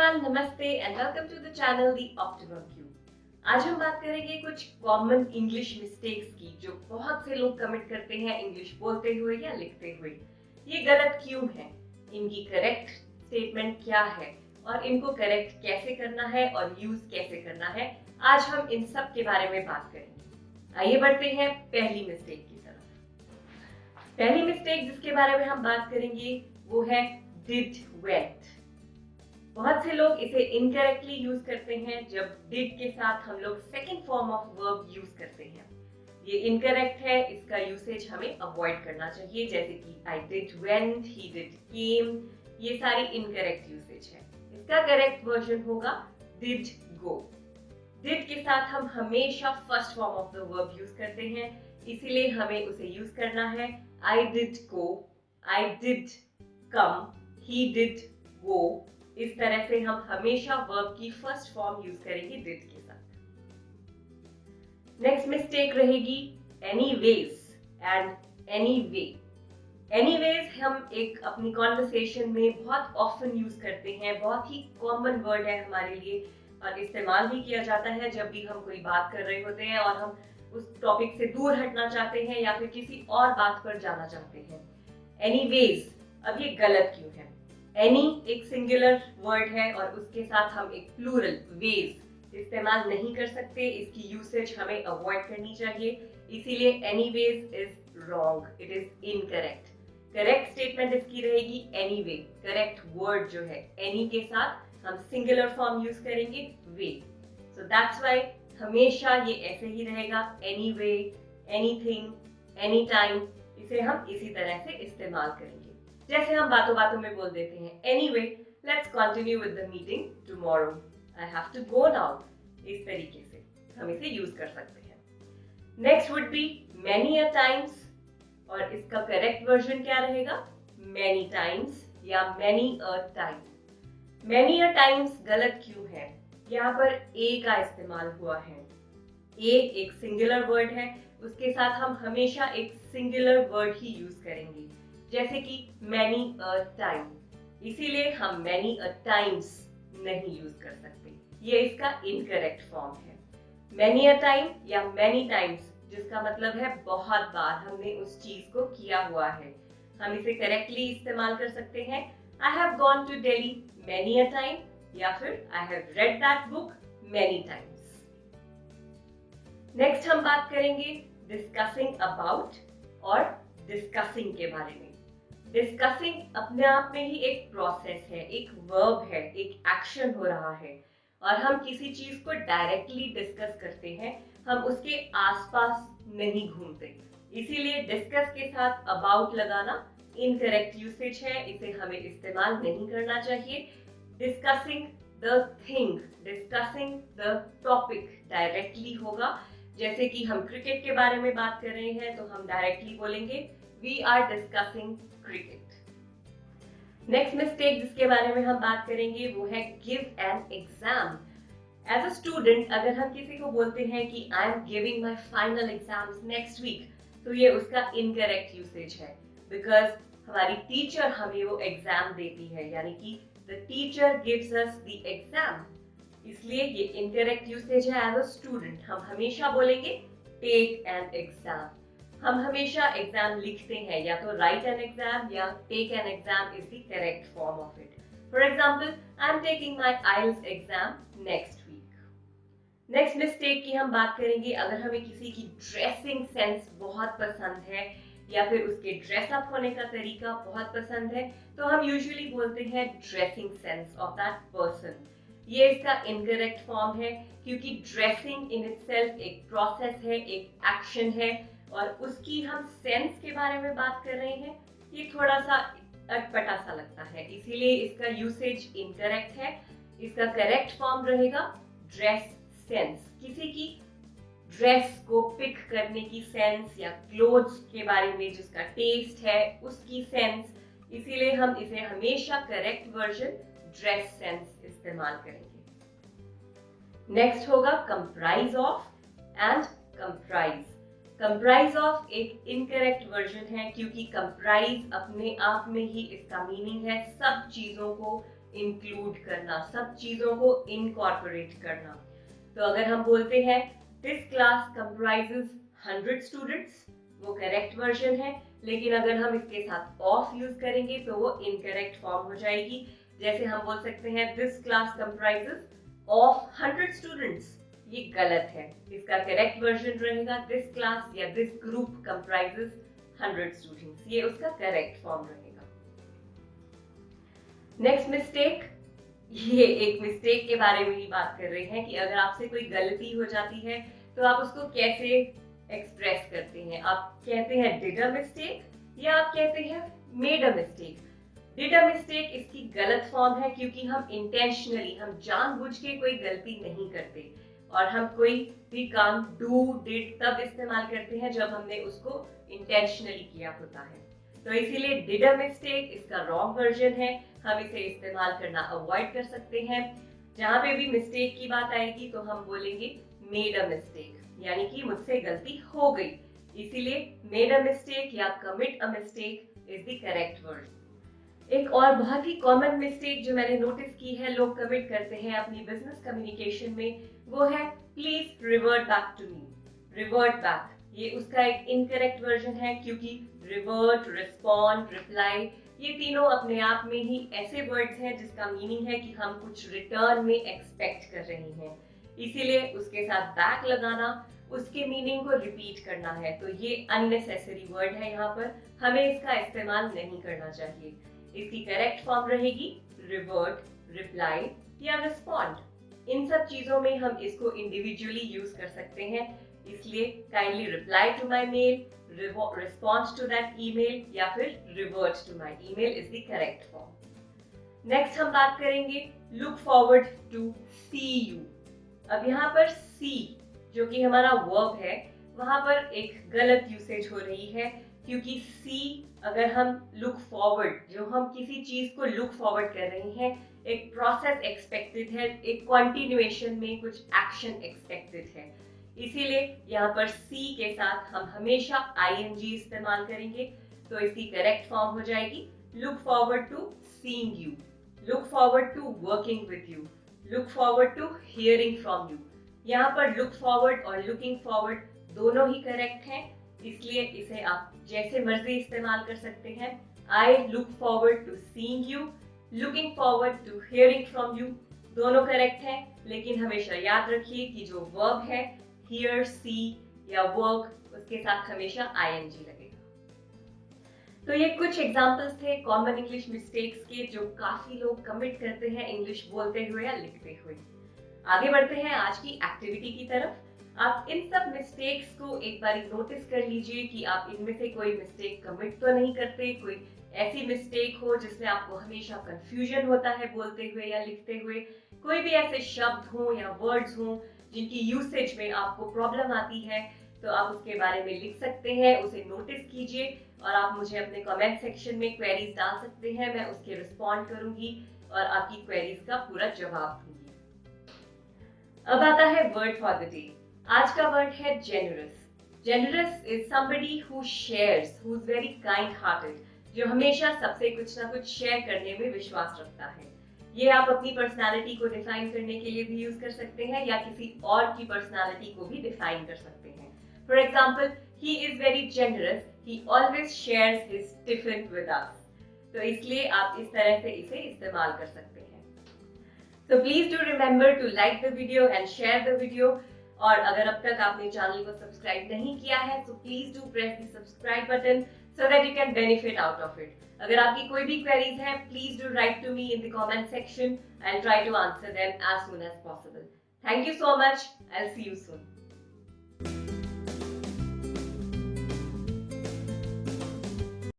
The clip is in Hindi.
एवरीवन, नमस्ते and welcome to the channel the optimum Q. आज हम बात करेंगे कुछ कॉमन इंग्लिश मिस्टेक्स की जो बहुत से लोग कमिट करते हैं इंग्लिश बोलते हुए या लिखते हुए। ये गलत क्यों है, इनकी करेक्ट स्टेटमेंट क्या है और इनको करेक्ट कैसे करना है और यूज कैसे करना है, आज हम इन सब के बारे में बात करेंगे। आइए बढ़ते हैं पहली मिस्टेक की तरफ। पहली मिस्टेक जिसके बारे में हम बात करेंगे वो है डिड वेंट। बहुत से लोग इसे इनकरेक्टली यूज करते हैं जब डिड के साथ हम लोग second form of verb use करते हैं। ये इनकरेक्ट है, इसका यूसेज हमें अवॉइड करना चाहिए, जैसे कि I did went, he did came, ये सारी इनकरेक्ट यूसेज है। इसका करेक्ट वर्जन होगा डिड गो। डिड के साथ हम हमेशा first form of the verb use करते हैं, इसीलिए हमें उसे यूज करना है I did go, I did come, he did go. इस तरह से हम हमेशा वर्ब की फर्स्ट फॉर्म यूज करेंगे डिड के साथ। नेक्स्ट मिस्टेक रहेगी एनीवेज एंड एनीवे। एनीवेज हम एक अपनी कॉन्वर्सेशन में बहुत ऑफन यूज करते हैं, बहुत ही कॉमन वर्ड है हमारे लिए और इस्तेमाल भी किया जाता है जब भी हम कोई बात कर रहे होते हैं और हम उस टॉपिक से दूर हटना चाहते हैं या फिर किसी और बात पर जाना चाहते हैं। एनीवेज, अब ये गलत क्यों है? एनी एक सिंगुलर वर्ड है और उसके साथ हम एक प्लूरल वेज इस्तेमाल नहीं कर सकते, इसकी यूसेज हमें अवॉइड करनी चाहिए, इसीलिए anyways is wrong, it is incorrect. Correct statement इसकी रहेगी एनीवे। करेक्ट वर्ड जो है एनी के साथ हम सिंगुलर फॉर्म यूज करेंगे वे। सो दैट्स व्हाई हमेशा ये ऐसे ही रहेगा, एनीवे, एनीथिंग, एनी टाइम, इसे हम इसी तरह से इस्तेमाल करेंगे जैसे हम बातों बातों में बोल देते हैं anyway let's continue with the meeting tomorrow, I have to go now. इस तरीके से हम इसे यूज कर सकते हैं। Next would be many a times और इसका करेक्ट वर्जन क्या रहेगा? मैनी टाइम्स या many a time. Many a times गलत क्यों है? यहाँ पर ए का इस्तेमाल हुआ है। ए एक सिंगुलर वर्ड है, उसके साथ हम हमेशा एक सिंगुलर वर्ड ही यूज करेंगे, जैसे कि मैनी अ टाइम, इसीलिए हम मैनी अ टाइम्स नहीं यूज कर सकते, ये इसका इनकरेक्ट फॉर्म है। मैनी अ टाइम या मैनी टाइम्स जिसका मतलब है बहुत बार हमने उस चीज को किया हुआ है, हम इसे करेक्टली इस्तेमाल कर सकते हैं I have gone to Delhi many a time या फिर I have read that book many times. Next हम बात करेंगे डिस्कसिंग अबाउट और डिस्कसिंग के बारे में। डिस्कसिंग अपने आप में ही एक प्रोसेस है, एक वर्ब है, एक एक्शन हो रहा है और हम किसी चीज को डायरेक्टली डिस्कस करते हैं, हम उसके आसपास नहीं घूमते, इसीलिए डिस्कस के साथ अबाउट लगाना इनकरेक्ट यूसेज है, इसे हमें इस्तेमाल नहीं करना चाहिए। Discussing the thing, discussing the topic directly होगा, जैसे कि हम क्रिकेट के बारे में बात कर रहे हैं तो हम डायरेक्टली बोलेंगे We are discussing cricket. Next mistake जिसके बारे में हम बात करेंगे वो है give an exam. As a student अगर हम किसी को बोलते हैं कि I am giving my final exams next week, तो ये उसका incorrect usage है, because हमारी टीचर हमें वो एग्जाम देती है, यानी कि the teacher gives us the exam, इसलिए ये incorrect usage है as a student। हम हमेशा बोलेंगे take an exam। हम हमेशा एग्जाम लिखते हैं, या तो राइट एन एग्जाम या take an exam is the correct form of it. For example I am taking my IELTS exam next week. Next mistake की हम बात करेंगे, अगर हमें किसी की ड्रेसिंग सेंस बहुत पसंद है या फिर उसके ड्रेसअप होने का तरीका बहुत पसंद है, तो हम यूजुअली बोलते हैं dressing sense of that person. ये इसका इनकरेक्ट फॉर्म है, क्योंकि ड्रेसिंग इन इटसेल्फ एक प्रोसेस है, एक एक्शन है और उसकी हम सेंस के बारे में बात कर रहे हैं, ये थोड़ा सा अटपटा सा लगता है, इसीलिए इसका यूसेज इनकरेक्ट है। इसका करेक्ट फॉर्म रहेगा ड्रेस सेंस, किसी की ड्रेस को पिक करने की सेंस या क्लोथ्स के बारे में जिसका टेस्ट है उसकी सेंस, इसीलिए हम इसे हमेशा करेक्ट वर्जन ड्रेस सेंस इस्तेमाल करेंगे। नेक्स्ट होगा comprise of and comprise. Comprise of एक इनकरेक्ट वर्जन है, क्योंकि कंप्राइज अपने आप में ही इसका मीनिंग है सब चीजों को इंक्लूड करना, सब चीजों को इनकॉर्पोरेट करना। तो अगर हम बोलते हैं दिस क्लास कंप्राइजेस 100 स्टूडेंट्स, वो करेक्ट वर्जन है। लेकिन अगर हम इसके साथ ऑफ यूज करेंगे तो वो इनकरेक्ट फॉर्म हो जाएगी। जैसे हम बोल सकते हैं this class comprises of 100 students, ये गलत है। इसका करेक्ट वर्जन रहेगा दिस क्लास या दिस ग्रुप कंप्राइजेस 100 स्टूडेंट्स, ये उसका करेक्ट फॉर्म रहेगा। नेक्स्ट मिस्टेक, ये एक मिस्टेक के बारे में ही बात कर रहे हैं कि अगर आपसे कोई गलती हो जाती है तो आप उसको कैसे एक्सप्रेस करते हैं। आप कहते हैं डिड अ मिस्टेक या आप कहते हैं made a mistake. Did a mistake इसकी गलत फॉर्म है, क्योंकि हम इंटेंशनली, हम जानबूझ के कोई गलती नहीं करते, और हम कोई भी काम डू डिड तब इस्तेमाल करते हैं जब हमने उसको इंटेंशनली किया होता है। तो इसीलिए डिड अ मिस्टेक इसका रॉन्ग वर्जन है, हम इसे इस्तेमाल करना अवॉइड कर सकते हैं। जहां पे भी मिस्टेक की बात आएगी तो हम बोलेंगे मेड अ मिस्टेक, यानी कि मुझसे गलती हो गई। इसीलिए मेड अ मिस्टेक या commit a mistake is the correct word. एक और बहुत ही कॉमन मिस्टेक जो मैंने नोटिस की है लोग कमिट करते हैं अपनी बिजनेस कम्युनिकेशन में, वो है please revert back to me. Revert back, ये उसका एक इनकरेक्ट वर्जन है, क्योंकि रिवर्ट, रिस्पॉन्ड, रिप्लाई, ये तीनों अपने आप में ही ऐसे वर्ड्स हैं जिसका मीनिंग है कि हम कुछ रिटर्न में एक्सपेक्ट कर रहे हैं। इसीलिए उसके साथ बैक लगाना उसके मीनिंग को रिपीट करना है, तो ये अननेसेसरी वर्ड है। यहाँ पर हमें इसका इस्तेमाल नहीं करना चाहिए। इसकी करेक्ट फॉर्म रहेगी रिवर्ट, रिप्लाई या रिस्पॉन्ड। इन सब चीजों में हम इसको इंडिविजुअली यूज कर सकते हैं, इसलिए kindly reply to my mail, response to that email या फिर revert to my email is the correct form. Next हम बात करेंगे look forward to see you. अब यहाँ पर सी जो कि हमारा वर्ब है, वहां पर एक गलत यूसेज हो रही है, क्योंकि सी अगर हम लुक फॉरवर्ड, जो हम किसी चीज को लुक फॉरवर्ड कर रहे हैं, एक प्रोसेस एक्सपेक्टेड है, एक कंटिन्यूएशन में कुछ एक्शन एक्सपेक्टेड है। इसीलिए यहाँ पर सी के साथ हम हमेशा आईएनजी इस्तेमाल करेंगे। तो इसकी करेक्ट फॉर्म हो जाएगी look forward to seeing you, look forward to working with you, look forward to hearing from you. यहाँ पर लुक फॉरवर्ड और लुकिंग फॉरवर्ड दोनों ही करेक्ट हैं, इसलिए इसे आप जैसे मर्जी इस्तेमाल कर सकते हैं। I look forward to seeing you, looking forward to hearing from you, दोनों करेक्ट हैं। लेकिन हमेशा याद रखिए कि जो वर्ब है हियर, सी या वर्क, उसके साथ हमेशा आईएनजी लगेगा। तो ये कुछ एग्जांपल्स थे कॉमन इंग्लिश मिस्टेक्स के जो काफी लोग कमिट करते हैं इंग्लिश बोलते हुए या लिखते हुए। आगे बढ़ते हैं आज की एक्टिविटी की तरफ। आप इन सब मिस्टेक्स को एक बार नोटिस कर लीजिए कि आप इनमें से कोई मिस्टेक कमिट तो नहीं करते, कोई ऐसी मिस्टेक हो जिसमें आपको हमेशा कंफ्यूजन होता है बोलते हुए या लिखते हुए, कोई भी ऐसे शब्द हो या वर्ड्स हो जिनकी यूसेज में आपको प्रॉब्लम आती है, तो आप उसके बारे में लिख सकते हैं, उसे नोटिस कीजिए और आप मुझे अपने कमेंट सेक्शन में क्वेरीज डाल सकते हैं। मैं उसके रिस्पॉन्ड करूंगी और आपकी क्वेरीज का पूरा जवाब दूंगी। अब आता है वर्ड फॉर द डे। आज का वर्ड है generous. Generous is somebody who shares, who is very kind hearted, जो हमेशा सबसे कुछ ना कुछ शेयर करने में विश्वास रखता है। ये आप अपनी पर्सनालिटी को डिफाइन करने के लिए भी यूज कर सकते हैं या किसी और की पर्सनालिटी को भी डिफाइन कर सकते हैं। For example, he is very generous, he always shares his tiffin with us. तो इसलिए आप इस तरह से इसे इस्तेमाल कर सकते हैं। So please do remember to like the video and share the video. और अगर अब तक आपने चैनल को सब्सक्राइब नहीं किया है, so please do press the subscribe button so that you can benefit out of it. अगर आपकी कोई भी queries है, please do write to me in the comment section. I'll try to answer them as soon as possible. Thank you so much. I'll see you soon.